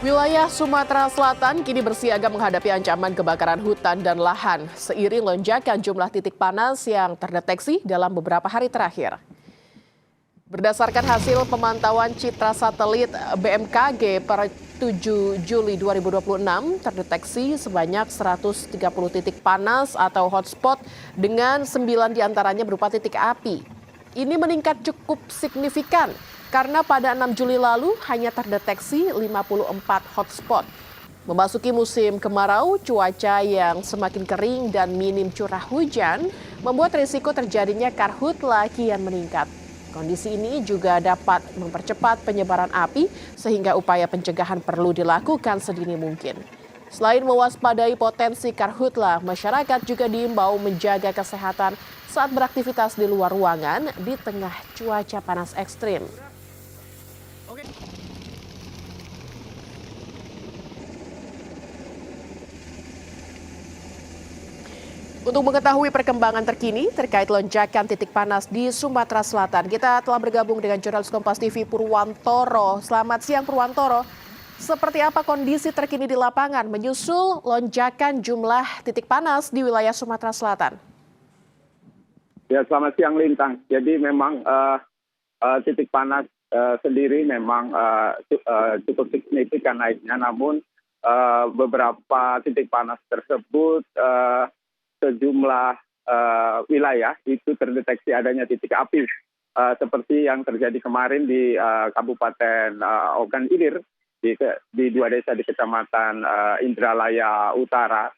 Wilayah Sumatera Selatan kini bersiaga menghadapi ancaman kebakaran hutan dan lahan seiring lonjakan jumlah titik panas yang terdeteksi dalam beberapa hari terakhir. Berdasarkan hasil pemantauan citra satelit BMKG per 7 Juli 2026, terdeteksi sebanyak 130 titik panas atau hotspot dengan 9 diantaranya berupa titik api. Ini meningkat cukup signifikan karena pada 6 Juli lalu hanya terdeteksi 54 hotspot. Memasuki musim kemarau, cuaca yang semakin kering dan minim curah hujan membuat risiko terjadinya karhutla kian meningkat. Kondisi ini juga dapat mempercepat penyebaran api sehingga upaya pencegahan perlu dilakukan sedini mungkin. Selain mewaspadai potensi karhutla, masyarakat juga diimbau menjaga kesehatan saat beraktivitas di luar ruangan di tengah cuaca panas ekstrim. Untuk mengetahui perkembangan terkini terkait lonjakan titik panas di Sumatera Selatan, kita telah bergabung dengan jurnalis Kompas TV Purwantoro. Selamat siang Purwantoro. Seperti apa kondisi terkini di lapangan menyusul lonjakan jumlah titik panas di wilayah Sumatera Selatan? Ya, selamat siang Lintang. Jadi memang titik panas sendiri memang cukup signifikan naiknya, namun beberapa titik panas tersebut sejumlah wilayah itu terdeteksi adanya titik api seperti yang terjadi kemarin di Kabupaten Ogan Ilir di dua desa di Kecamatan Indralaya Utara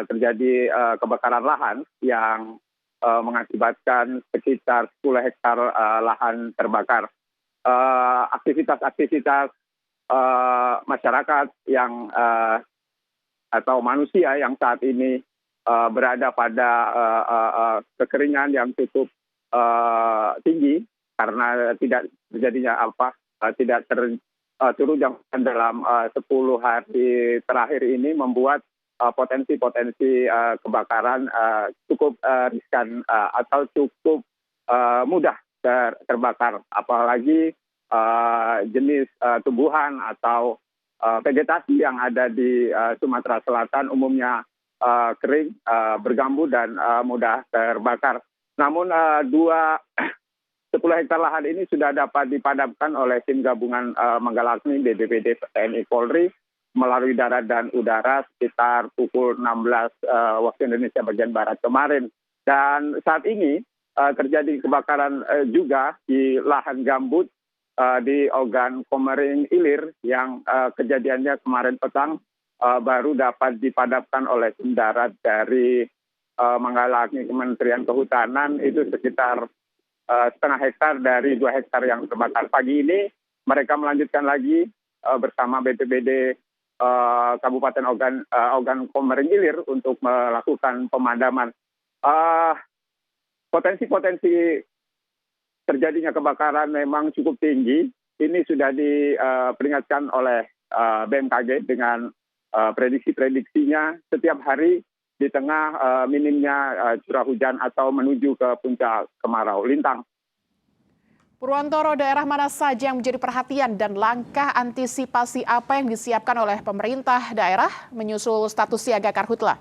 terjadi kebakaran lahan yang mengakibatkan sekitar 10 hektar lahan terbakar. Aktivitas-aktivitas masyarakat yang atau manusia yang saat ini berada pada kekeringan yang cukup tinggi karena tidak terjadinya tidak turun hujan dalam 10 hari terakhir ini membuat potensi-potensi kebakaran cukup riskan atau cukup mudah terbakar, apalagi jenis tumbuhan atau vegetasi yang ada di Sumatera Selatan umumnya kering, bergambu dan mudah terbakar. Namun 10 hektar lahan ini sudah dapat dipadamkan oleh tim gabungan Manggala Agni BPBD TNI Polri melalui darat dan udara sekitar pukul 16 waktu Indonesia bagian Barat kemarin. Dan saat ini terjadi kebakaran juga di lahan gambut di Ogan Komering Ilir yang kejadiannya kemarin petang baru dapat dipadamkan oleh tim darat dari Manggala Agni Kementerian Kehutanan itu sekitar setengah hektar dari 2 hektar yang terbakar. Pagi ini mereka melanjutkan lagi bersama BPBD Kabupaten Ogan Komering Ilir untuk melakukan pemadaman. Potensi-potensi terjadinya kebakaran memang cukup tinggi. Ini sudah diperingatkan oleh BMKG dengan prediksi-prediksinya setiap hari di tengah minimnya curah hujan atau menuju ke puncak kemarau. Lintang. Purwantoro, daerah mana saja yang menjadi perhatian dan langkah antisipasi apa yang disiapkan oleh pemerintah daerah menyusul status siaga karhutla?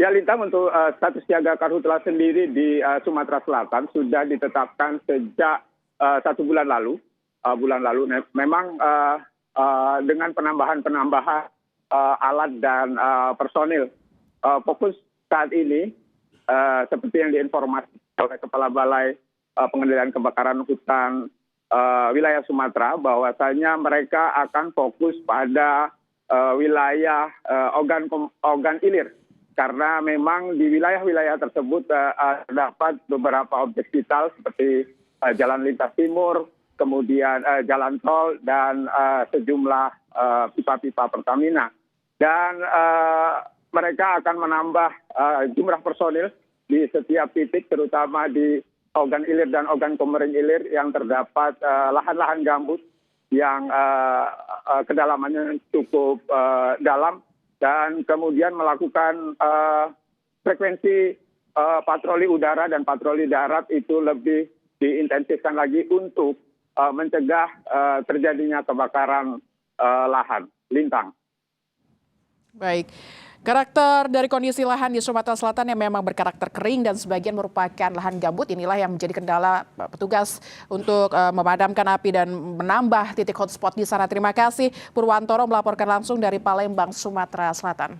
Ya Lintang, untuk status siaga karhutla sendiri di Sumatera Selatan sudah ditetapkan sejak 1 bulan lalu. Memang dengan penambahan alat dan personil. Fokus saat ini seperti yang diinformasikan oleh Kepala Balai Pengendalian Kebakaran Hutan wilayah Sumatera, bahwasanya mereka akan fokus pada wilayah Ogan Ilir. Karena memang di wilayah-wilayah tersebut terdapat beberapa objek vital seperti jalan lintas timur, kemudian jalan tol dan sejumlah pipa-pipa Pertamina. Dan mereka akan menambah jumlah personil di setiap titik, terutama di Ogan Ilir dan Ogan Komering Ilir yang terdapat lahan-lahan gambut yang kedalamannya cukup dalam, dan kemudian melakukan frekuensi patroli udara dan patroli darat itu lebih diintensifkan lagi untuk mencegah terjadinya kebakaran lahan lintang. Baik. Karakter dari kondisi lahan di Sumatera Selatan yang memang berkarakter kering dan sebagian merupakan lahan gambut, inilah yang menjadi kendala petugas untuk memadamkan api dan menambah titik hotspot di sana. Terima kasih Purwantoro melaporkan langsung dari Palembang, Sumatera Selatan.